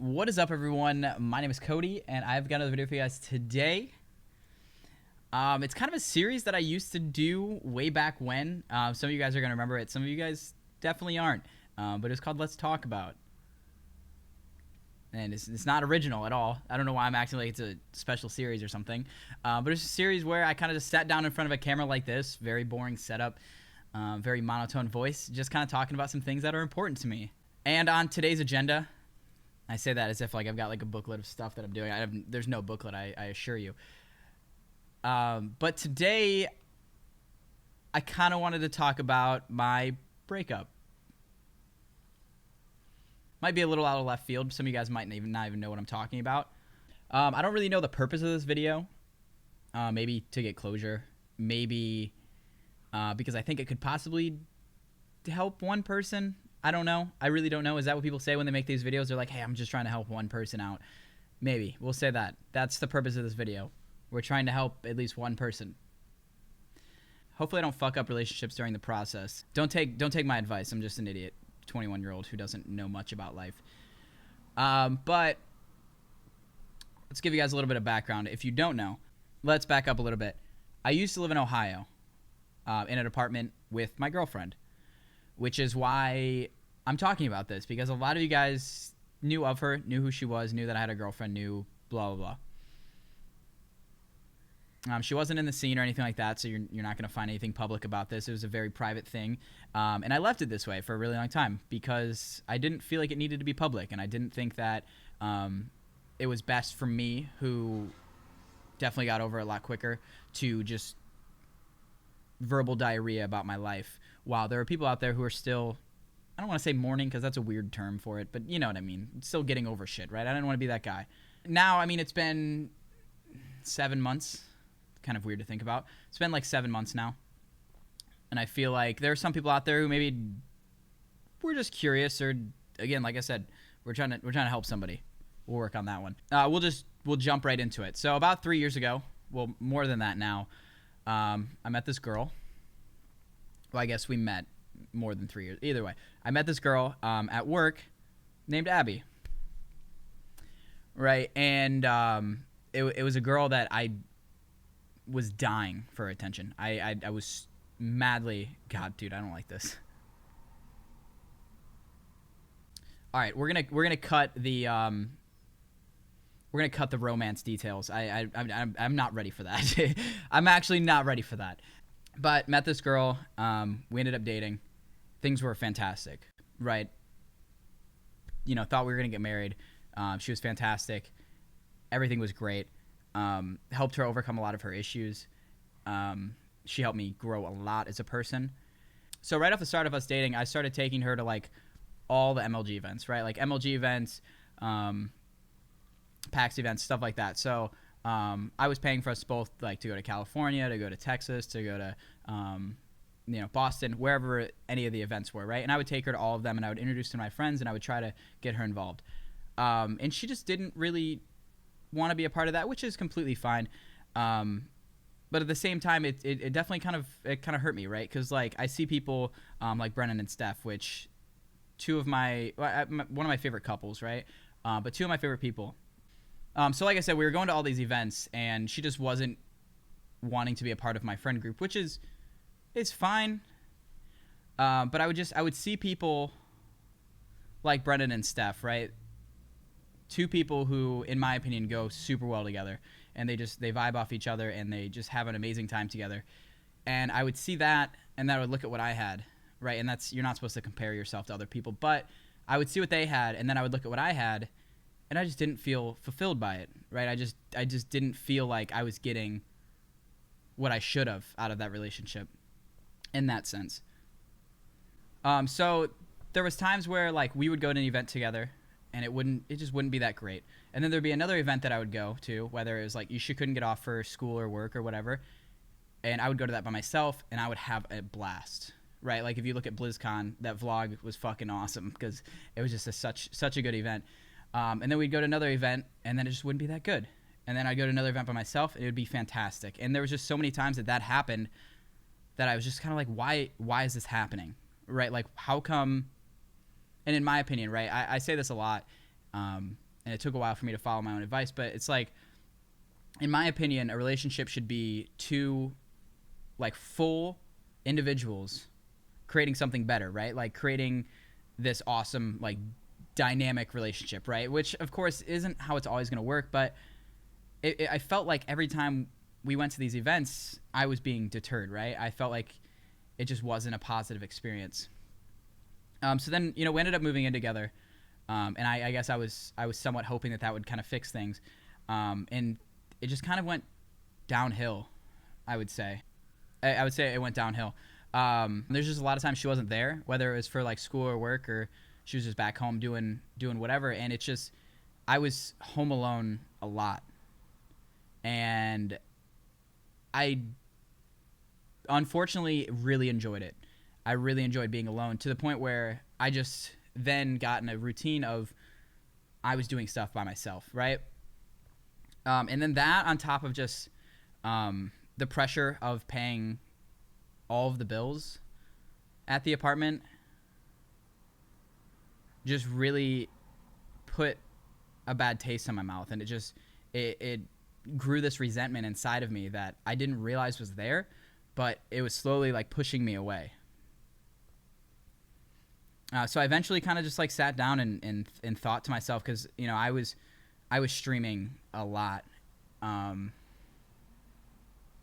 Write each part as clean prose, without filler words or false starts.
What is up, everyone? My name is Coty, and I've got another video for you guys today. It's kind of a series that I used to do way back when. Some of you guys are going to remember it. Some of you guys definitely aren't. But it's called Let's Talk About. And it's not original at all. I don't know why I'm acting like it's a special series or something. But it's a series where I kind of just sat down in front of a camera like this. Very boring setup. Very monotone voice. Just kind of talking about some things that are important to me. And on today's agenda, I say that as if like I've got like a booklet of stuff that I'm doing. There's no booklet, I assure you. But today, I kind of wanted to talk about my breakup. Might be a little out of left field. Some of you guys might not even know what I'm talking about. I don't really know the purpose of this video. Maybe to get closure. Maybe because I think it could possibly help one person. I don't know. I really don't know. Is that what people say when they make these videos? They're like, hey, I'm just trying to help one person out. Maybe. We'll say that. That's the purpose of this video. We're trying to help at least one person. Hopefully I don't fuck up relationships during the process. Don't take my advice. I'm just an idiot 21-year-old who doesn't know much about life. But let's give you guys a little bit of background. If you don't know, let's back up a little bit. I used to live in Ohio in an apartment with my girlfriend, which is why I'm talking about this, because a lot of you guys knew of her, knew who she was, knew that I had a girlfriend, knew blah, blah, blah. She wasn't in the scene or anything like that, so you're not going to find anything public about this. It was a very private thing, and I left it this way for a really long time because I didn't feel like it needed to be public, and I didn't think that it was best for me, who definitely got over it a lot quicker, to just verbal diarrhea about my life, while there are people out there who are still, I don't want to say mourning because that's a weird term for it, but you know what I mean, still getting over shit, right? I didn't want to be that guy. Now, I mean, it's been 7 months. Kind of weird to think about. It's been like 7 months now, and I feel like there are some people out there who maybe we're just curious, or again, like I said, we're trying to help somebody. We'll work on that one. We'll jump right into it. So about 3 years ago, well, more than that now, I met this girl. Well, I guess we met more than 3 years. Either way, I met this girl at work named Abby. Right, and it was a girl that I was dying for attention. I was madly, God, dude, I don't like this. All right, we're gonna cut the romance details. I'm not ready for that. I'm actually not ready for that. But met this girl. We ended up dating. Things were fantastic, right? You know, thought we were gonna get married. She was fantastic. Everything was great. Helped her overcome a lot of her issues. She helped me grow a lot as a person. So right off the start of us dating, I started taking her to like all the MLG events, right? Like MLG events, PAX events, stuff like that. So I was paying for us both, like, to go to California, to go to Texas, to go to Boston, wherever any of the events were, right? And I would take her to all of them, and I would introduce her to my friends, and I would try to get her involved. And she just didn't really want to be a part of that, which is completely fine. But at the same time, it definitely kind of hurt me, right? Because like I see people like Brennan and Steph, which one of my favorite couples, right? But two of my favorite people. So like I said, we were going to all these events, and she just wasn't wanting to be a part of my friend group, which is fine. But I would see people like Brennan and Steph, right? Two people who, in my opinion, go super well together, and they vibe off each other, and they just have an amazing time together. And I would see that, and then I would look at what I had, right? And you're not supposed to compare yourself to other people, but I would see what they had, and then I would look at what I had, and I just didn't feel fulfilled by it, right? I just didn't feel like I was getting what I should have out of that relationship in that sense. So there was times where like we would go to an event together, and it just wouldn't be that great. And then there'd be another event that I would go to, whether it was like she couldn't get off for school or work or whatever, and I would go to that by myself, and I would have a blast, right? Like if you look at BlizzCon, that vlog was fucking awesome because it was just such a good event. And then we'd go to another event, and then it just wouldn't be that good. And then I'd go to another event by myself, and it would be fantastic. And there was just so many times that happened that I was just kind of like, why is this happening, right? Like, how come? And in my opinion, right, I say this a lot, and it took a while for me to follow my own advice. But it's like, in my opinion, a relationship should be two like full individuals creating something better, right? Like creating this awesome like dynamic relationship, right? Which of course isn't how it's always going to work, but I felt like every time we went to these events, I was being deterred, right? I felt like it just wasn't a positive experience. So then, we ended up moving in together, and I guess I was somewhat hoping that would kind of fix things, and it just kind of went downhill. I would say it went downhill. There's just a lot of times she wasn't there, whether it was for like school or work, or she was just back home doing whatever, and it's just I was home alone a lot, and I unfortunately really enjoyed it. I really enjoyed being alone, to the point where I just then got in a routine of I was doing stuff by myself, right? And then that on top of just the pressure of paying all of the bills at the apartment just really put a bad taste in my mouth, and it grew this resentment inside of me that I didn't realize was there, but it was slowly like pushing me away. So I eventually kind of just like sat down and thought to myself, because I was streaming a lot, and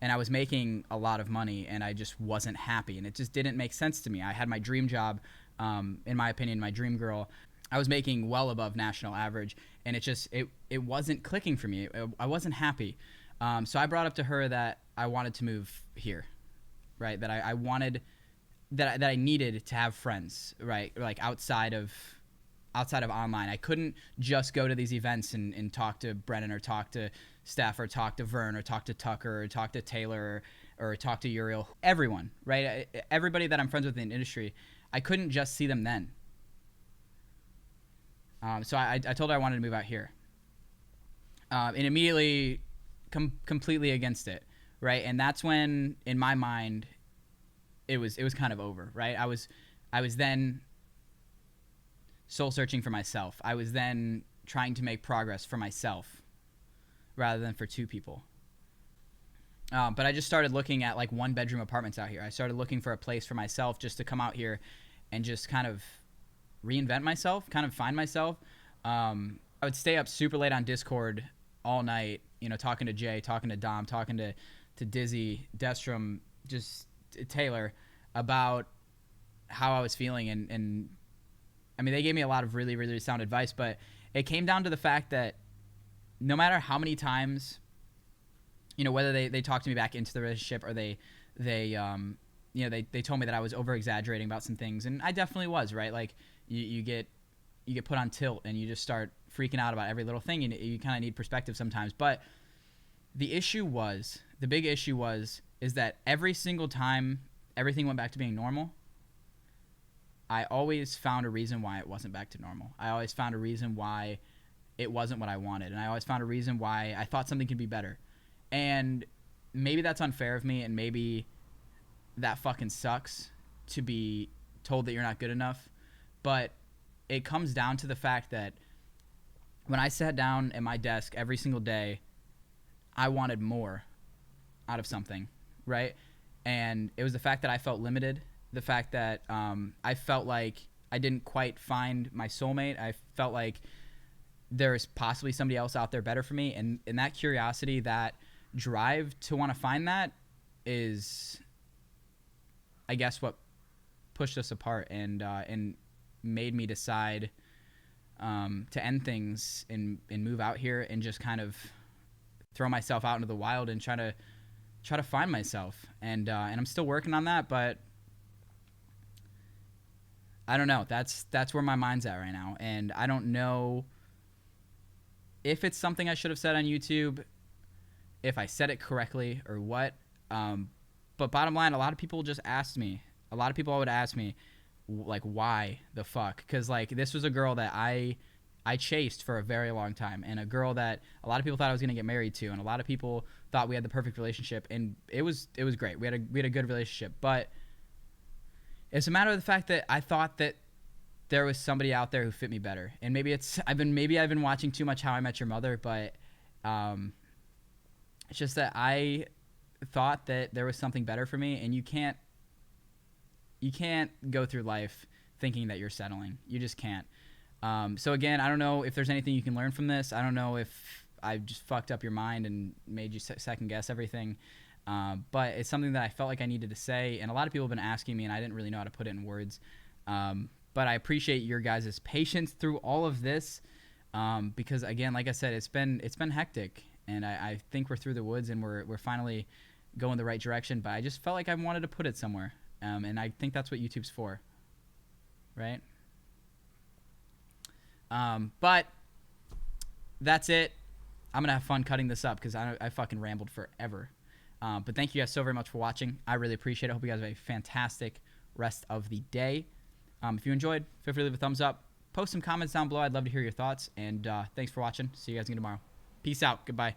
I was making a lot of money, and I just wasn't happy, and it just didn't make sense to me. I had my dream job, in my opinion, my dream girl. I was making well above national average, and it wasn't clicking for me. I wasn't happy. So I brought up to her that I wanted to move here, right? That I wanted, that I needed to have friends, right? Like outside of online. I couldn't just go to these events and talk to Brennan, or talk to Steph, or talk to Vern, or talk to Tucker, or talk to Taylor, or talk to Uriel. Everyone, right? Everybody that I'm friends with in the industry, I couldn't just see them then. So I told her I wanted to move out here, and immediately completely against it, right? And that's when, in my mind, it was kind of over, right? I was then soul searching for myself. I was then trying to make progress for myself rather than for two people. But I just started looking at like 1-bedroom apartments out here. I started looking for a place for myself, just to come out here and just kind of reinvent myself, kind of find myself. I would stay up super late on Discord all night, talking to Jay, talking to Dom, talking to Dizzy, Destrom, just Taylor, about how I was feeling. And I mean, they gave me a lot of really, really sound advice, but it came down to the fact that no matter how many times, whether they talked me back into the relationship, or they told me that I was over exaggerating about some things, and I definitely was, right? Like you get put on tilt, and you just start freaking out about every little thing, and you kind of need perspective sometimes. But the big issue is that every single time everything went back to being normal, I always found a reason why it wasn't back to normal. I always found a reason why it wasn't what I wanted, and I always found a reason why I thought something could be better. And maybe that's unfair of me, and maybe that fucking sucks to be told that you're not good enough, but it comes down to the fact that when I sat down at my desk every single day, I wanted more out of something, right? And it was the fact that I felt limited, the fact that I felt like I didn't quite find my soulmate. I felt like there's possibly somebody else out there better for me, and that curiosity, that drive to want to find that, is, I guess, what pushed us apart and made me decide to end things and move out here and just kind of throw myself out into the wild and try to find myself. And I'm still working on that, but I don't know. That's where my mind's at right now, and I don't know if it's something I should have said on YouTube, if I said it correctly or what. But bottom line, a lot of people just asked me. A lot of people would ask me, like, why the fuck? Because, like, this was a girl that I chased for a very long time, and a girl that a lot of people thought I was going to get married to, and a lot of people thought we had the perfect relationship, and it was great. We had a good relationship, but it's a matter of the fact that I thought that there was somebody out there who fit me better. And maybe I've been watching too much How I Met Your Mother, but it's just that I thought that there was something better for me, and you can't go through life thinking that you're settling. You just can't. So again, I don't know if there's anything you can learn from this. I don't know if I just fucked up your mind and made you second guess everything. But it's something that I felt like I needed to say, and a lot of people have been asking me, and I didn't really know how to put it in words. But I appreciate your guys' patience through all of this, because again, like I said, it's been hectic, and I think we're through the woods, and we're finally going the right direction. But I just felt like I wanted to put it somewhere, and I think that's what YouTube's for, right? But that's it. I'm gonna have fun cutting this up because I fucking rambled forever. But thank you guys so very much for watching. I really appreciate it. I hope you guys have a fantastic rest of the day. If you enjoyed, feel free to leave a thumbs up. Post some comments down below. I'd love to hear your thoughts. And thanks for watching. See you guys again tomorrow. Peace out. Goodbye.